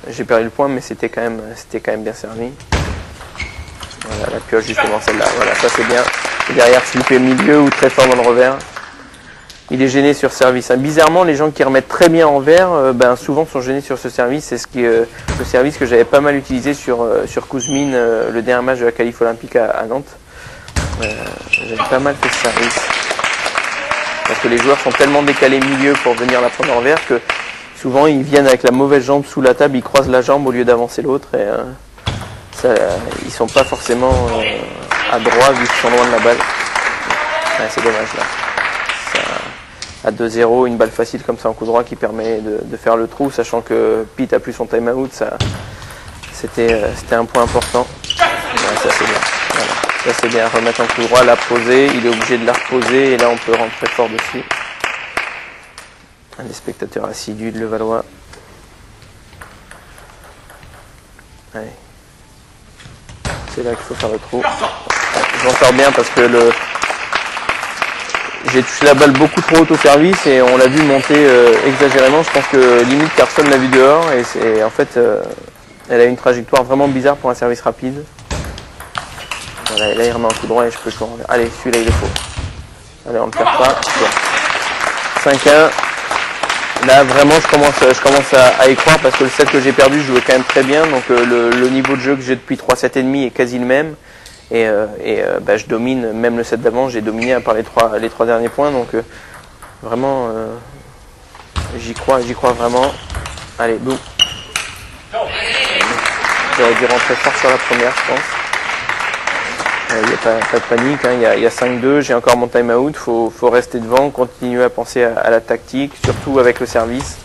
j'ai perdu le point, mais c'était quand même bien servi. Voilà, la pioche justement celle-là, voilà, ça c'est bien. Et derrière, flipper milieu ou très fort dans le revers. Il est gêné sur service. Bizarrement, les gens qui remettent très bien en vert, souvent sont gênés sur ce service. C'est le service que j'avais pas mal utilisé sur Kuzmin, le dernier match de la qualif olympique à Nantes. J'avais pas mal fait ce service. Parce que les joueurs sont tellement décalés milieu pour venir la prendre en vert que souvent ils viennent avec la mauvaise jambe sous la table, ils croisent la jambe au lieu d'avancer l'autre. Et ils sont pas forcément à droit vu qu'ils sont loin de la balle. Ouais, c'est dommage là. À 2-0, une balle facile comme ça en coup droit qui permet de faire le trou, sachant que Pete a plus son time out, c'était un point important. Ouais, ça c'est bien. Voilà. Ça c'est bien, remettre en coup droit, la poser, il est obligé de la reposer et là on peut rentrer fort dessus. Un des spectateurs assidus de Levallois. Allez. C'est là qu'il faut faire le trou. Je m'en sors bien parce que j'ai touché la balle beaucoup trop haute au service et on l'a vu monter exagérément. Je pense que limite personne l'a vu dehors et en fait elle a une trajectoire vraiment bizarre pour un service rapide. Voilà, et là il remet en coup droit et je peux le corps. Allez, celui-là il est faux. Allez, on ne le perd pas. Bon. 5-1. Là vraiment je commence à y croire parce que le set que j'ai perdu je jouais quand même très bien. Donc le niveau de jeu que j'ai depuis 3 sets et demi est quasi le même. Et je domine, même le set d'avant, j'ai dominé à part les trois derniers points, donc vraiment j'y crois vraiment. Allez, boum. J'aurais dû rentrer fort sur la première, je pense. Il n'y a pas de panique, hein. Il y a 5-2, j'ai encore mon time out, faut rester devant, continuer à penser à la tactique, surtout avec le service.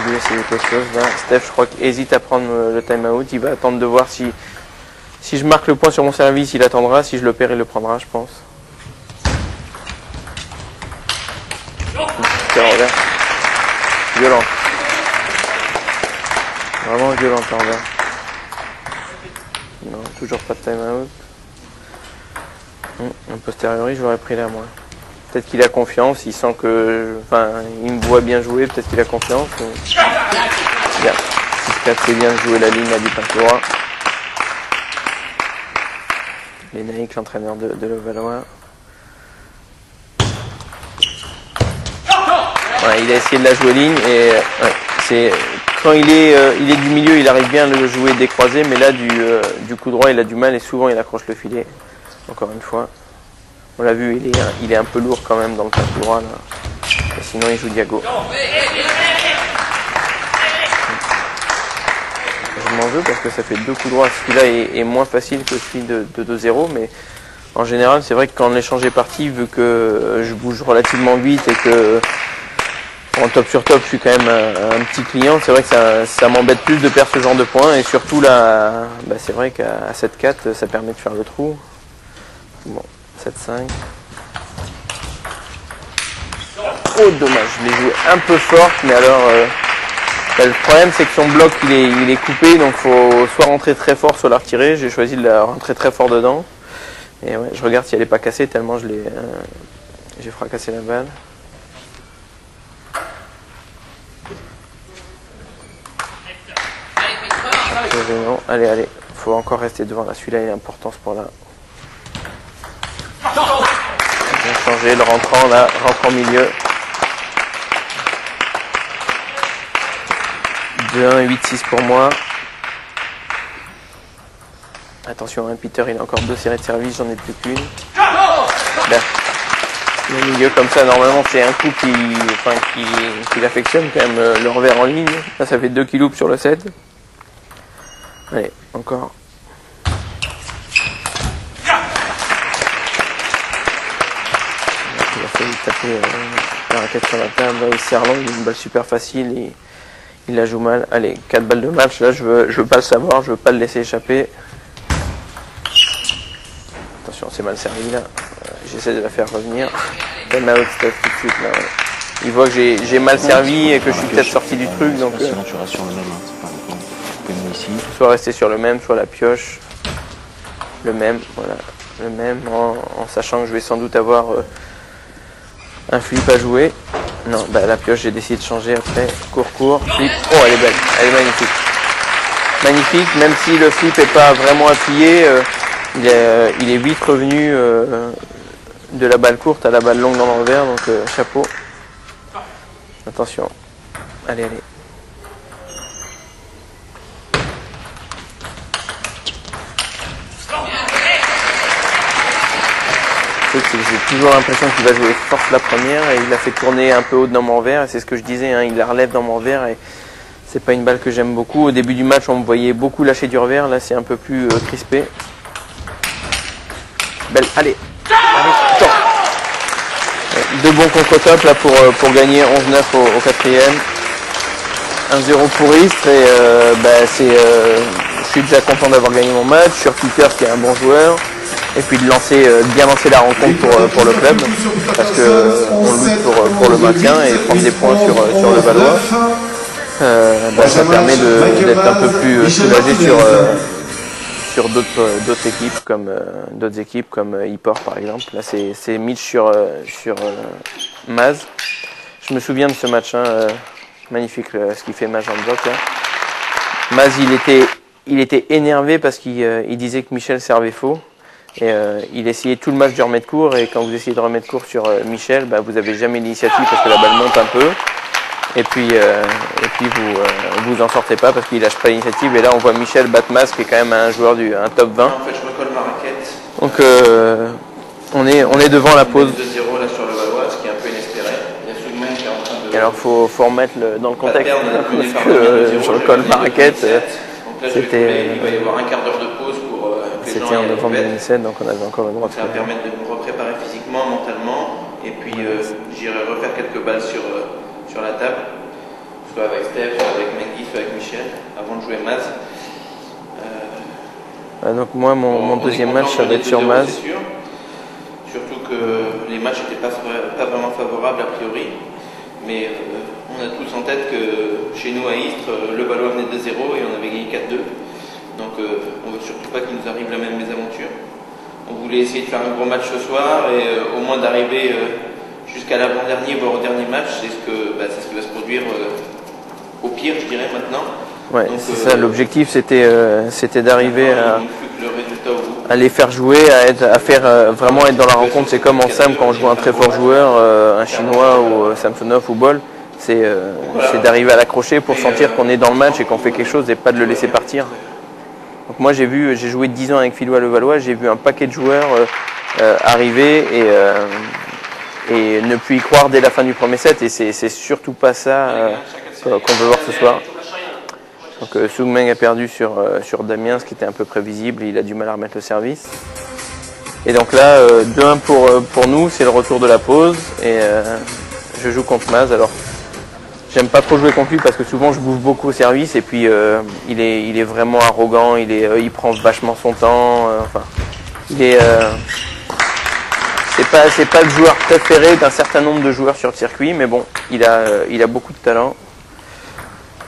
J'ai essayé quelque chose là. Steph, je crois qu'il hésite à prendre le time out. Il va attendre de voir si je marque le point sur mon service, il attendra. Si je le perds, il le prendra, je pense. Revers. Violent. Vraiment violent en revers. Non, toujours pas de time out. A posteriori, je l'aurais pris là, moi. Peut-être qu'il a confiance, il sent que... Enfin, il me voit bien jouer, peut-être qu'il a confiance. Bien. 6-4, c'est bien de jouer la ligne à du droit. Lénaïque, l'entraîneur de Levallois. Ouais, il a essayé de la jouer ligne et c'est... Quand il est du milieu, il arrive bien à le jouer décroisé, mais là, du coup droit, il a du mal et souvent, il accroche le filet. Encore une fois. On l'a vu, il est un peu lourd quand même dans le coup droit là. Et sinon il joue diago. Je m'en veux parce que ça fait 2 coups droits. Celui-là est moins facile que celui de 2-0, mais en général c'est vrai que quand l'échange est parti, vu que je bouge relativement vite et que en top sur top je suis quand même un petit client, c'est vrai que ça m'embête plus de perdre ce genre de points et surtout là, c'est vrai qu'à 7-4 ça permet de faire le trou. Bon. 7-5. Oh dommage, je l'ai joué un peu fort, mais alors le problème c'est que son bloc il est coupé, donc faut soit rentrer très fort, soit la retirer. J'ai choisi de la rentrer très fort dedans. Et ouais, je regarde si elle n'est pas cassée tellement j'ai fracassé la balle. Allez, faut encore rester devant là. Celui-là il est important ce point-là. Bien changé, le rentrant là, rentrant milieu. 2-1, 8-6 pour moi. Attention, hein, Peter, il a encore 2 séries de service, j'en ai plus qu'une. Là. Le milieu comme ça, normalement, c'est un coup qui affectionne quand même le revers en ligne. Là, ça fait 2 qui loupent sur le set. Allez, encore. Il a failli taper la raquette sur la table. Là, il serre l'angle, une balle super facile. Il la joue mal. Allez, 4 balles de match. Là, je veux pas le savoir, je veux pas le laisser échapper. Attention, c'est mal servi là. J'essaie de la faire revenir. Time out, Steph, tout de suite là. Ouais. Il voit que j'ai mal servi et que je suis peut-être sorti du truc. Donc, sinon, tu restes sur le même. Ici. Soit rester sur le même, soit la pioche. Le même, voilà. Le même, en sachant que je vais sans doute avoir un flip à jouer. Non, bah, la pioche, j'ai décidé de changer après. Court, flip. Oh, elle est belle, elle est magnifique. Magnifique, même si le flip n'est pas vraiment appuyé, il est vite revenu de la balle courte à la balle longue dans le revers, donc chapeau. Attention. Allez. J'ai toujours l'impression qu'il va jouer force la première et il a fait tourner un peu haut dans mon revers et c'est ce que je disais, hein, il la relève dans mon revers et c'est pas une balle que j'aime beaucoup. Au début du match on me voyait beaucoup lâcher du revers, là c'est un peu plus crispé. Belle, allez, top. Deux bons contre-top là pour gagner 11-9 au quatrième. 1-0 pour Istres et je suis déjà content d'avoir gagné mon match, sur Twitter qui est un bon joueur. Et puis de bien lancer la rencontre pour le club, parce qu'on lutte pour le maintien et prendre des points sur le Valois. Ça permet d'être un peu plus soulagé sur d'autres équipes comme Yport par exemple. Là c'est Mitch sur Maz. Je me souviens de ce match, hein, magnifique ce qu'il fait Maz en bloc. Hein. Maz il était énervé parce qu'il disait que Michel servait faux. Et il essayait tout le match de remettre court et quand vous essayez de remettre court sur Michel, vous n'avez jamais l'initiative parce que la balle monte un peu et puis vous en sortez pas parce qu'il lâche pas l'initiative et là on voit Michel battre Mas qui est quand même un joueur un top 20. En fait je recolle ma raquette. Donc on est devant la pause. 2-0 là sur le Valois, ce qui est un peu inespéré. Il y a Sougman qui est en train de... Et alors faut remettre dans le contexte parce que je recolle ma raquette. C'était... Il va y avoir un quart d'heure de pause pour... C'était en novembre 2017, donc on avait encore le droit de ça va permettre de me repréparer physiquement, mentalement, et puis j'irai refaire quelques balles sur la table, soit avec Steph, soit avec Mendy, soit avec Michel, avant de jouer Maz. Donc moi, mon deuxième match, ça va être sur Maz. Sûr. Surtout que les matchs n'étaient pas vraiment favorables a priori, mais on a tous en tête que chez nous à Istres, le Valois venait de 2-0 et on avait gagné 4-2. Donc on ne veut surtout pas qu'il nous arrive la même mésaventure. On voulait essayer de faire un gros match ce soir et au moins d'arriver jusqu'à l'avant-dernier, voire au dernier match. C'est ce qui va se produire au pire, je dirais, maintenant. Ouais, c'est ça, l'objectif c'était d'arriver à les faire jouer, vraiment être dans la rencontre. C'est comme en Sam quand on joue un très fort joueur, un Chinois ou Samsonov ou Bol. C'est d'arriver à l'accrocher pour sentir qu'on est dans le match et qu'on fait quelque chose et pas de le laisser partir. Donc moi j'ai joué 10 ans avec Fillois Levallois, j'ai vu un paquet de joueurs arriver et ne plus y croire dès la fin du premier set et c'est surtout pas ça qu'on veut voir ce soir. Donc Sougman a perdu sur Damien, ce qui était un peu prévisible, il a du mal à remettre le service. Et donc là 2-1 pour nous, c'est le retour de la pause et je joue contre Maz. Alors j'aime pas trop jouer contre lui parce que souvent je bouffe beaucoup au service et puis il est vraiment arrogant, il prend vachement son temps. C'est pas le joueur préféré d'un certain nombre de joueurs sur le circuit, mais bon, il a beaucoup de talent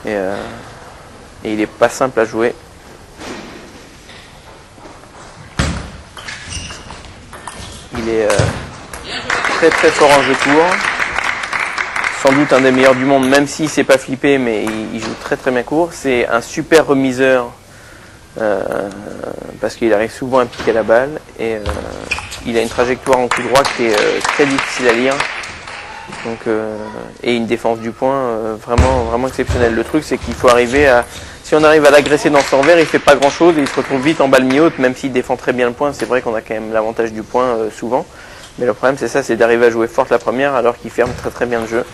et il est pas simple à jouer. Il est très très fort en jeu court. Sans doute un des meilleurs du monde, même s'il ne s'est pas flippé, mais il joue très très bien court. C'est un super remiseur parce qu'il arrive souvent à piquer la balle et il a une trajectoire en coup droit qui est très difficile à lire. Donc, et une défense du point vraiment exceptionnelle. Le truc c'est qu'il faut arriver à... Si on arrive à l'agresser dans son revers, il ne fait pas grand chose et il se retrouve vite en balle mi-haute, même s'il défend très bien le point. C'est vrai qu'on a quand même l'avantage du point souvent. Mais le problème c'est ça, c'est d'arriver à jouer forte la première alors qu'il ferme très très bien le jeu.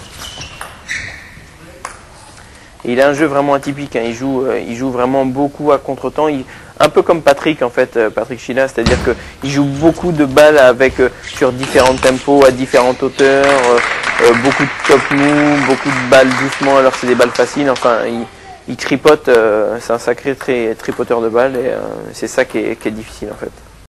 Et il a un jeu vraiment atypique, hein. Il joue vraiment beaucoup à contre-temps, un peu comme Patrick en fait, Patrick Chila, c'est-à-dire qu'il joue beaucoup de balles sur différents tempos, à différentes hauteurs, beaucoup de top mou, beaucoup de balles doucement alors c'est des balles faciles, enfin il tripote, c'est un sacré tripoteur de balles et c'est ça qui est difficile en fait.